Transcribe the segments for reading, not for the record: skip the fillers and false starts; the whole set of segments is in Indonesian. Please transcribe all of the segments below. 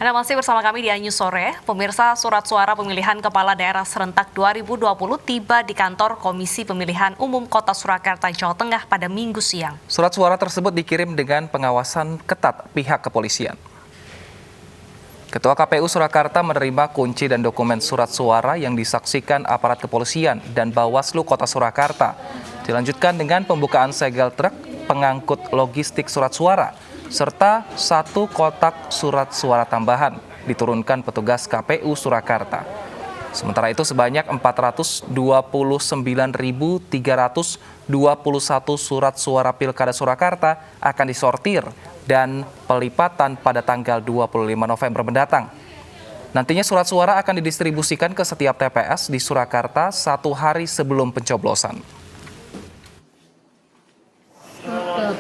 Anda masih bersama kami di News Sore. Pemirsa, surat suara pemilihan Kepala Daerah Serentak 2020 tiba di kantor Komisi Pemilihan Umum Kota Surakarta, Jawa Tengah pada Minggu siang. Surat suara tersebut dikirim dengan pengawasan ketat pihak kepolisian. Ketua KPU Surakarta menerima kunci dan dokumen surat suara yang disaksikan aparat kepolisian dan Bawaslu Kota Surakarta. Dilanjutkan dengan pembukaan segel truk pengangkut logistik surat suara, serta 1 kotak surat suara tambahan diturunkan petugas KPU Surakarta. Sementara itu sebanyak 429.321 surat suara Pilkada Surakarta akan disortir dan pelipatan pada tanggal 25 November mendatang. Nantinya surat suara akan didistribusikan ke setiap TPS di Surakarta 1 hari sebelum pencoblosan.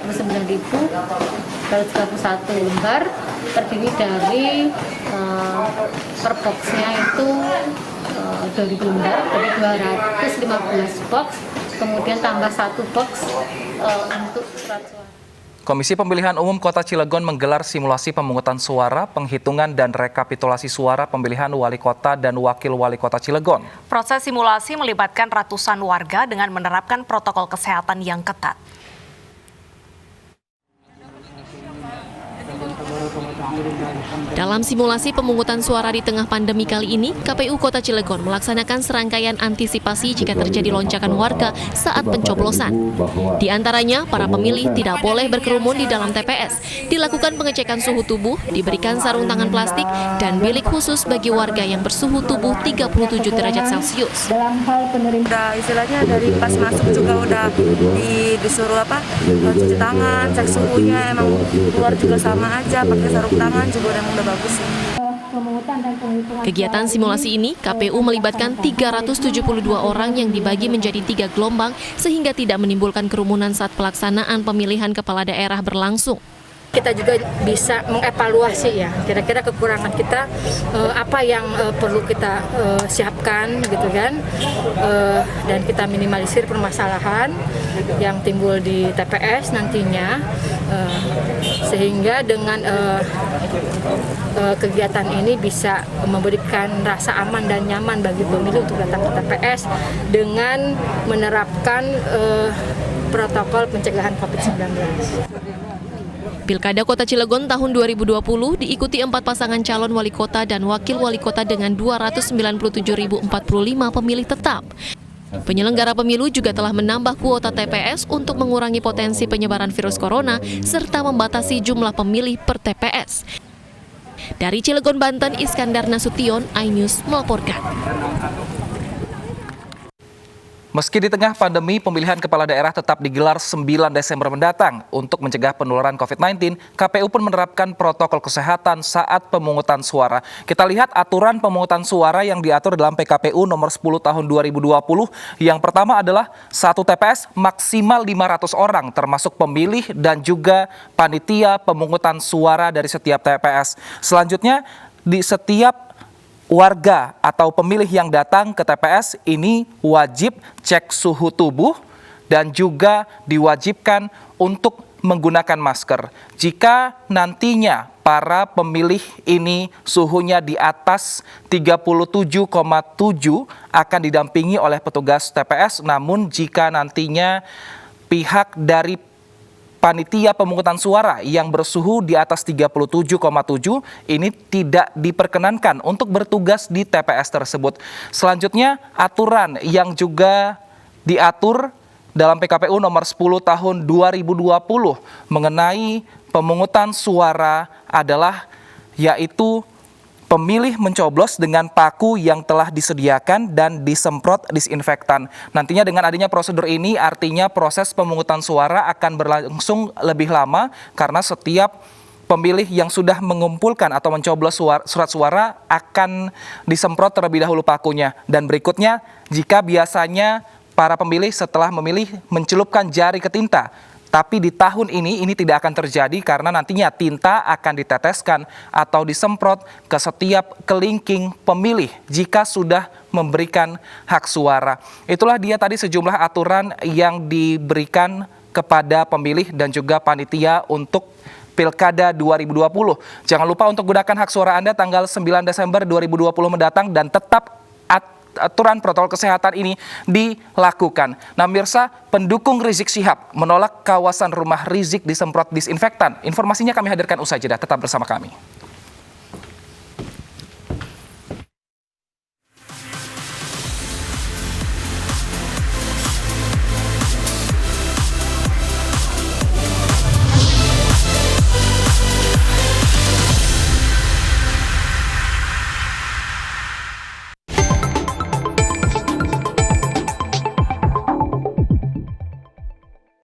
9.131 lembar terdiri dari per boxnya itu 2.000 lembar, jadi 215 box, kemudian tambah 1 box untuk surat suara. Komisi Pemilihan Umum Kota Cilegon menggelar simulasi pemungutan suara, penghitungan dan rekapitulasi suara pemilihan wali kota dan wakil wali kota Cilegon. Proses simulasi melibatkan ratusan warga dengan menerapkan protokol kesehatan yang ketat. Dalam simulasi pemungutan suara di tengah pandemi kali ini, KPU Kota Cilegon melaksanakan serangkaian antisipasi jika terjadi lonjakan warga saat pencoblosan. Di antaranya, para pemilih tidak boleh berkerumun di dalam TPS, dilakukan pengecekan suhu tubuh, diberikan sarung tangan plastik, dan bilik khusus bagi warga yang bersuhu tubuh 37 derajat Celcius. Dalam hal penerimaan, istilahnya dari pas masuk juga udah disuruh cuci tangan, cek suhunya, emang keluar juga sama aja, pakai sarung tangan juga udah bagus sih. Kegiatan simulasi ini, KPU melibatkan 372 orang yang dibagi menjadi 3 gelombang sehingga tidak menimbulkan kerumunan saat pelaksanaan pemilihan kepala daerah berlangsung. Kita juga bisa mengevaluasi ya, kira-kira kekurangan kita apa yang perlu kita siapkan gitu kan, dan kita minimalisir permasalahan yang timbul di TPS nantinya, sehingga dengan kegiatan ini bisa memberikan rasa aman dan nyaman bagi pemilih untuk datang ke TPS dengan menerapkan protokol pencegahan COVID-19. Pilkada Kota Cilegon tahun 2020 diikuti 4 pasangan calon wali kota dan wakil wali kota dengan 297.045 pemilih tetap. Penyelenggara pemilu juga telah menambah kuota TPS untuk mengurangi potensi penyebaran virus corona serta membatasi jumlah pemilih per TPS. Dari Cilegon, Banten, Iskandar Nasution, iNews melaporkan. Meski di tengah pandemi, pemilihan kepala daerah tetap digelar 9 Desember mendatang. Untuk mencegah penularan COVID-19, KPU pun menerapkan protokol kesehatan saat pemungutan suara. Kita lihat aturan pemungutan suara yang diatur dalam PKPU nomor 10 tahun 2020. Yang pertama adalah 1 TPS maksimal 500 orang, termasuk pemilih dan juga panitia pemungutan suara dari setiap TPS. Selanjutnya, di setiap warga atau pemilih yang datang ke TPS ini wajib cek suhu tubuh dan juga diwajibkan untuk menggunakan masker. Jika nantinya para pemilih ini suhunya di atas 37,7 akan didampingi oleh petugas TPS, namun jika nantinya pihak dari panitia pemungutan suara yang bersuhu di atas 37,7 ini tidak diperkenankan untuk bertugas di TPS tersebut. Selanjutnya, aturan yang juga diatur dalam PKPU nomor 10 tahun 2020 mengenai pemungutan suara adalah yaitu pemilih mencoblos dengan paku yang telah disediakan dan disemprot disinfektan. Nantinya dengan adanya prosedur ini artinya proses pemungutan suara akan berlangsung lebih lama karena setiap pemilih yang sudah mengumpulkan atau mencoblos surat suara akan disemprot terlebih dahulu pakunya. Dan berikutnya, jika biasanya para pemilih setelah memilih mencelupkan jari ke tinta, tapi di tahun ini tidak akan terjadi karena nantinya tinta akan diteteskan atau disemprot ke setiap kelingking pemilih jika sudah memberikan hak suara. Itulah dia tadi sejumlah aturan yang diberikan kepada pemilih dan juga panitia untuk Pilkada 2020. Jangan lupa untuk gunakan hak suara Anda tanggal 9 Desember 2020 mendatang dan tetap aturan protokol kesehatan ini dilakukan. Nah, pemirsa, pendukung Rizik Syihab menolak kawasan rumah Rizik disemprot disinfektan. Informasinya kami hadirkan usai jeda. Tetap bersama kami.